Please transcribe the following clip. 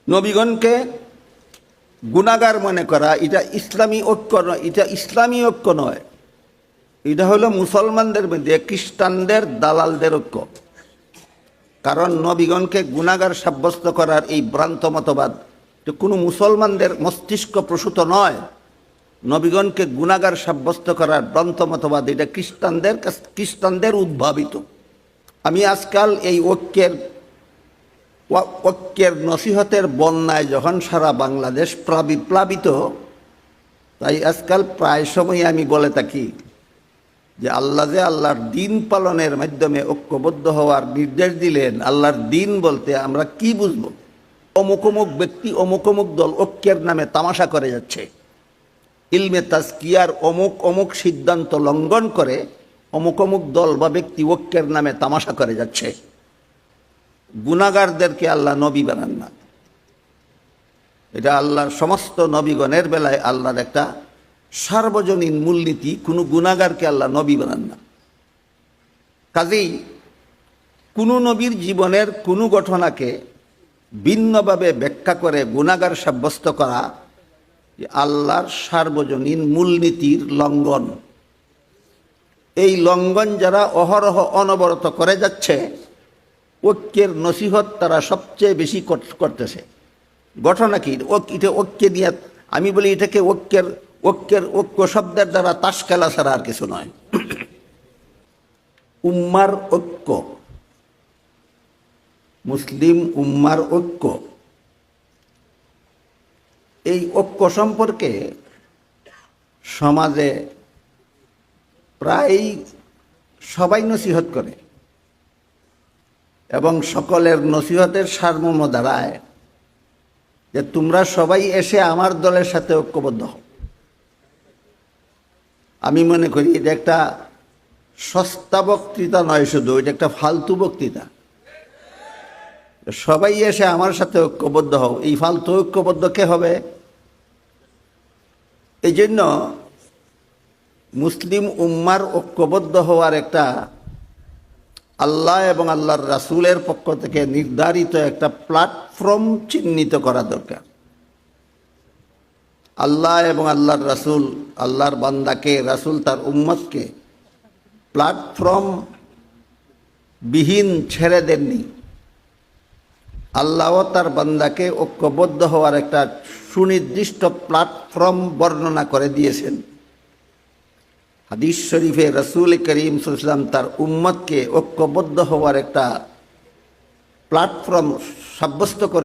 নবীগণকে গুনাহগার মনে করা এটা ইসলামী ঐক্য নয়, এটা ইসলামী ঐক্য নয়। এটা হলো মুসলমানদের মধ্যে খ্রিস্টানদের দালালদের ঐক্য। কারণ নবীগণকে গুনাহগার সাব্যস্ত করার এই ভ্রান্ত মতবাদ কোনো মুসলমানদের মস্তিষ্ক প্রসূত নয়। নবীগণকে গুনাহগার সাব্যস্ত করার ভ্রান্ত মতবাদ এটা খ্রিস্টানদের উদ্ভাবিত। আমি আজকাল এই ঐক্যের নসিহতের বন্যায় যখন সারা বাংলাদেশ প্লাবিত, তাই আজকাল প্রায় সময় আমি বলে থাকি যে আল্লাহ যে আল্লাহর দিন পালনের মাধ্যমে ঐক্যবদ্ধ হওয়ার নির্দেশ দিলেন, আল্লাহর দিন বলতে আমরা কি বুঝব? অমুক অমুক ব্যক্তি অমুক অমুক দল ঐক্যের নামে তামাশা করে যাচ্ছে, ইলমে তাজকিয়ার অমুক অমুক সিদ্ধান্ত লঙ্ঘন করে অমুক অমুক দল বা ব্যক্তি ঐক্যের নামে তামাশা করে যাচ্ছে। গুনাহগারদেরকে আল্লাহ নবী বানান না। এটা আল্লাহর সমস্ত নবীগণের বেলায় আল্লাহর একটা সার্বজনীন মূলনীতি, কোনো গুনাহগারকে আল্লাহ নবী বানান না। কাজেই কোনো নবীর জীবনের কোনো ঘটনাকে ভিন্নভাবে ব্যাখ্যা করে গুনাহগার সাব্যস্ত করা আল্লাহর সার্বজনীন মূলনীতির লঙ্ঘন। এই লঙ্ঘন যারা অহরহ অনবরত করে যাচ্ছে, ঐক্যের নসিহত তারা সবচেয়ে বেশি করতেছে। ঘটনা কি? এটা ঐক্যে নিয়ে আমি বলি এটাকে ঐক্য শব্দের দ্বারা তাস খেলা ছাড়া আর কিছু নয়। উম্মার ঐক্য, মুসলিম উম্মার ঐক্য, এই ঐক্য সম্পর্কে সমাজে প্রায় সবাই নসিহত করে এবং সকলের নসিহতের সারমর্ম দাঁড়ায় যে তোমরা সবাই এসে আমার দলের সাথে ঐক্যবদ্ধ হও। আমি মনে করি এটা একটা সস্তা বক্তৃতা নয়, শুধু এটা একটা ফালতু বক্তৃতা। সবাই এসে আমার সাথে ঐক্যবদ্ধ হও, এই ফালতু ঐক্যবদ্ধ কে হবে? এই জন্য মুসলিম উম্মার ঐক্যবদ্ধ হওয়ার একটা আল্লাহ এবং আল্লাহর রাসূলের পক্ষ থেকে নির্ধারিত একটা প্ল্যাটফর্ম চিহ্নিত করা দরকার। আল্লাহ এবং আল্লাহর রাসূল, আল্লাহর বান্দাকে, রাসূল তার উম্মতকে প্ল্যাটফর্ম বিহীন ছেড়ে দেননি। আল্লাহ তার বান্দাকে ঐক্যবদ্ধ হওয়ার একটা সুনির্দিষ্ট প্ল্যাটফর্ম বর্ণনা করে দিয়েছেন। হাদিস শরীফে রাসূল করিম সাল্লাল্লাহু আলাইহি ওয়াসাল্লাম তার উম্মতকে ঐক্যবদ্ধ হওয়ার একটা প্ল্যাটফর্ম সাব্যস্ত করে